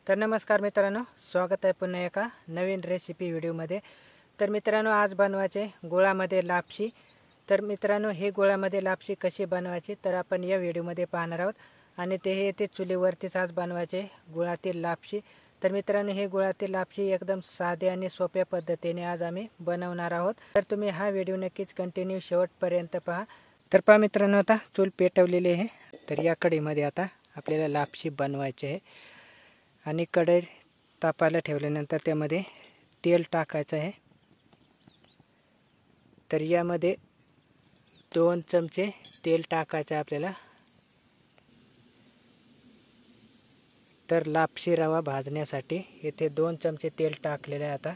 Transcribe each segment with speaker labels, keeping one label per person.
Speaker 1: तर नमस्कार मित्रांनो, स्वागत आहे पुन्हा एका नवीन रेसिपी व्हिडिओमध्ये। तर मित्रांनो, आज बनवायचे गुळामध्ये लापशी। तर मित्रांनो, हे गुळामध्ये लापशी कशी बनवायची तर आपण या व्हिडिओमध्ये पाहणार आहोत। आणि ते चुलीवरतीच आज बनवायचे गुळातील लापशी। तर मित्रांनो, हे गुळातील लापशी एकदम साधे आणि सोप्या पद्धतीने आज आम्ही बनवणार आहोत। तर तुम्ही हा व्हिडिओ नक्कीच कंटिन्यू शेवटपर्यंत पहा। तर पहा मित्रांनो, आता चूल पेटवलेली आहे। तर या कढईमध्ये आता आपल्याला लापशी बनवायची आहे। आणि कढई तापायला ठेवल्यानंतर त्यामध्ये तेल टाकायचं आहे। तर यामध्ये 2 चमचे तेल टाकायचं आपल्याला। तर लापशी रवा भाजण्यासाठी इथे 2 चमचे तेल टाकलेले आहे आता।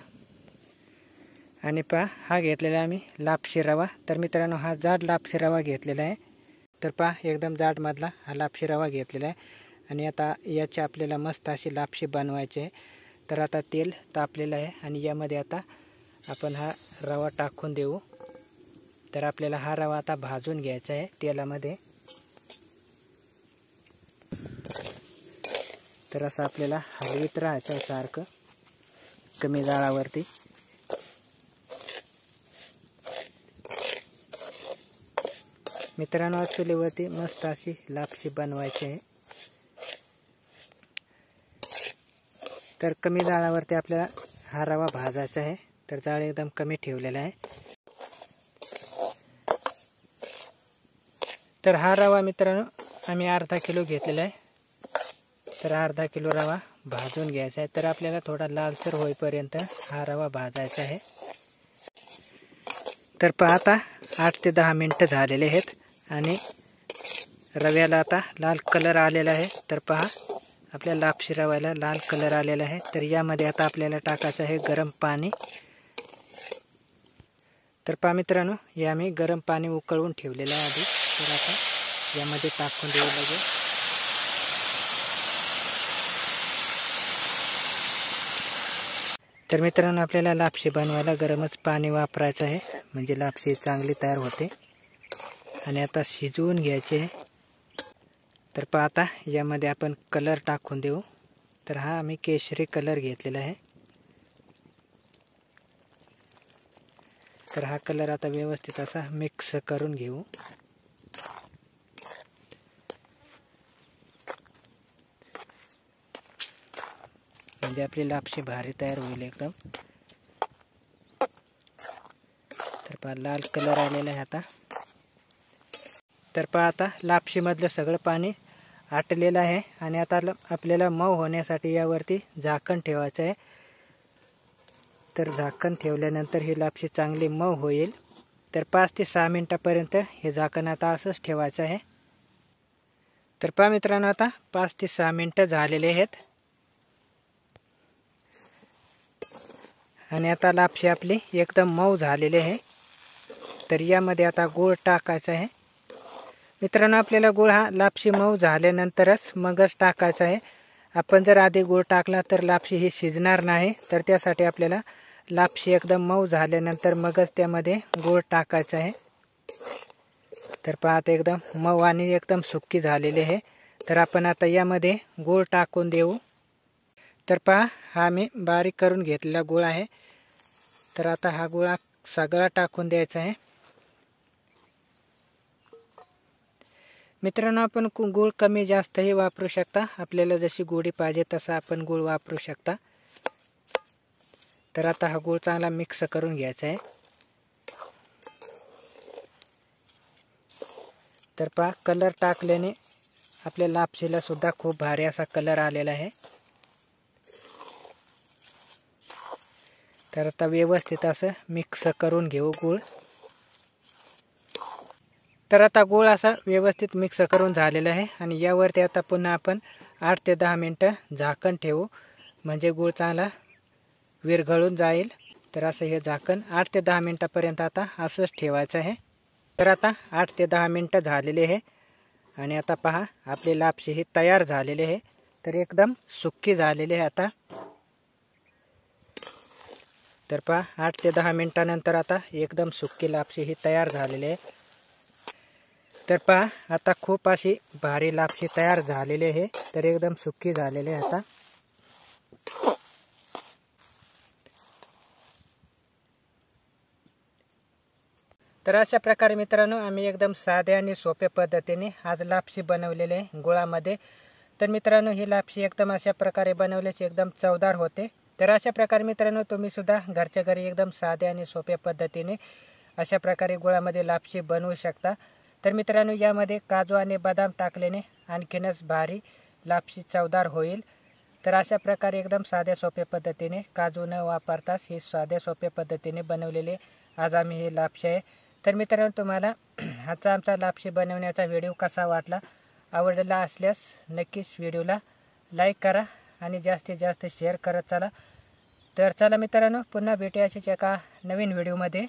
Speaker 1: आणि पहा, हा घेतलेला आम्ही लापशी रवा। तर मित्रांनो, हा जाड लापशी रवा घेतलेला आहे। तर पहा, एकदम जाड मधला हा लापशी रवा घेतलेला आहे। आणि आता याची आपल्याला मस्त अशी लापशी बनवायची आहे। तर आता तेल तापलेलं आहे आणि यामध्ये आता आपण हा रवा टाकून देऊ। तर आपल्याला हा रवा आता भाजून घ्यायचा आहे तेलामध्ये। तर असं आपल्याला हलवीत राहायचं आहे सारखं कमी जाळावरती। मित्रांनो, चुलीवरती मस्त अशी लापशी बनवायची आहे। तर कमी जाळावरती आपल्याला हा रवा भाजायचा आहे। तर जाळ एकदम कमी ठेवलेला आहे। तर हा रवा मित्रांनो आम्ही अर्धा किलो घेतलेला आहे। तर अर्धा किलो रवा भाजून घ्यायचा आहे। तर आपल्याला थोडा लालसर होईपर्यंत हा रवा भाजायचा आहे। तर पहा, आता 8 ते 10 मिनिटं झालेले आहेत आणि रव्याला आता लाल कलर आलेला आहे। तर पहा, आपल्या लापशी रव्याला लाल कलर आलेला आहे। तर यामध्ये आता आपल्याला टाकायचं आहे गरम पाणी। तर पहा मित्रांनो, हे आम्ही गरम पाणी उकळून ठेवलेलं आहे आधी। तर आता यामध्ये टाकून देऊ लगेच। तर मित्रांनो, आपल्याला लापशी बनवायला गरमच पाणी वापरायचं आहे, म्हणजे लापशी चांगली तयार होते। आणि आता शिजवून घ्यायचे आहे। तर पहा, आता यामध्ये आपण कलर टाकून देऊ। तर हा आम्ही केशरी कलर घेतलेला आहे। तर हा कलर आता व्यवस्थित असा मिक्स करून घेऊ। म्हणजे आपली लापशी भारी तयार होईल एकदम। तर पहा, लाल कलर आलेला आहे आता। तर पहा, आता लापशी मधलं सगळं पाणी आटलेलं आहे। आणि आता आपल्याला मऊ होण्यासाठी यावरती झाकण ठेवायचं आहे। तर झाकण ठेवल्यानंतर ही लापशी चांगली मऊ होईल। तर 5 ते 6 मिनिटापर्यंत हे झाकण आता असंच ठेवायचं आहे। तर पहा मित्रांनो, आता 5 ते 6 मिनिटं झालेले आहेत। आणि आता लापशी आपली एकदम मऊ झालेली आहे। तर यामध्ये आता गूळ टाकायचा आहे। मित्रांनो, आपल्याला गूळ हा लापशी मऊ झाल्यानंतरच मगच टाकायचा आहे। आपण जर आधी गूळ टाकला तर लापशी ही शिजणार नाही। तर त्यासाठी आपल्याला लापशी एकदम मऊ झाल्यानंतर मगच त्यामध्ये गूळ टाकायचा आहे। तर पहा, आता एकदम मऊ आणि एकदम सुक्की झालेली आहे। तर आपण आता यामध्ये गूळ टाकून देऊ। तर पहा, हा मी बारीक करून घेतलेला गूळ आहे। तर आता हा गूळ सगळा टाकून द्यायचा आहे। मित्रांनो, आपण गूळ कमी जास्तही वापरू शकता। आपल्याला जशी गोडी पाहिजे तसा आपण गूळ वापरू शकता। तर आता हा गूळ चांगला मिक्स करून घ्यायचा आहे। तर पहा, कलर टाकल्याने आपल्या लापशीला सुद्धा खूप भारी असा कलर आलेला आहे। तर आता व्यवस्थित असं मिक्स करून घेऊ गूळ। तर आता गूळ असा व्यवस्थित मिक्स करून झालेला आहे। आणि यावरती आता पुन्हा आपण 8 ते 10 मिनिटं झाकण ठेवू, म्हणजे गूळ चांगला विरघळून जाईल। तर असं हे झाकण 8 ते 10 मिनिटापर्यंत आता असंच ठेवायचं आहे। तर आता 8 ते 10 मिनिटं झालेले आहे। आणि आता पहा, आपली लापशी ही तयार झालेली आहे। तर एकदम सुक्की झालेली आहे आता। तर पहा, 8 ते 10 मिनिटानंतर आता एकदम सुक्की लापशी ही तयार झालेली आहे। तर पहा, आता खूप अशी भारी लापशी तयार झालेली आहे। तर एकदम सुक्की झालेली आहे आता। तर अशा प्रकारे मित्रांनो आम्ही एकदम साध्या आणि सोप्या पद्धतीने आज लापशी बनवलेले आहे गुळामध्ये। तर मित्रांनो ही लापशी एकदम अशा प्रकारे बनवल्याची एकदम चवदार होते। तर अशा प्रकारे मित्रांनो तुम्ही सुद्धा घरच्या घरी एकदम साध्या आणि सोप्या पद्धतीने अशा प्रकारे गुळामध्ये लापशी बनवू शकता। तर मित्रांनो यामध्ये काजू आणि बदाम टाकल्याने आणखीनच भारी लापशी चवदार होईल। तर अशा प्रकारे एकदम साध्या सोप्या पद्धतीने काजू न वापरताच ही साध्या सोप्या पद्धतीने बनवलेली आज आम्ही ही लापशी आहे। तर मित्रांनो तुम्हाला आजचा आमचा लापशी बनवण्याचा व्हिडिओ कसा वाटला, आवडला असल्यास नक्कीच व्हिडिओला लाईक करा आणि जास्तीत जास्त शेअर करत चला। तर चला मित्रांनो पुन्हा भेटूया अशीच एका नवीन व्हिडिओमध्ये।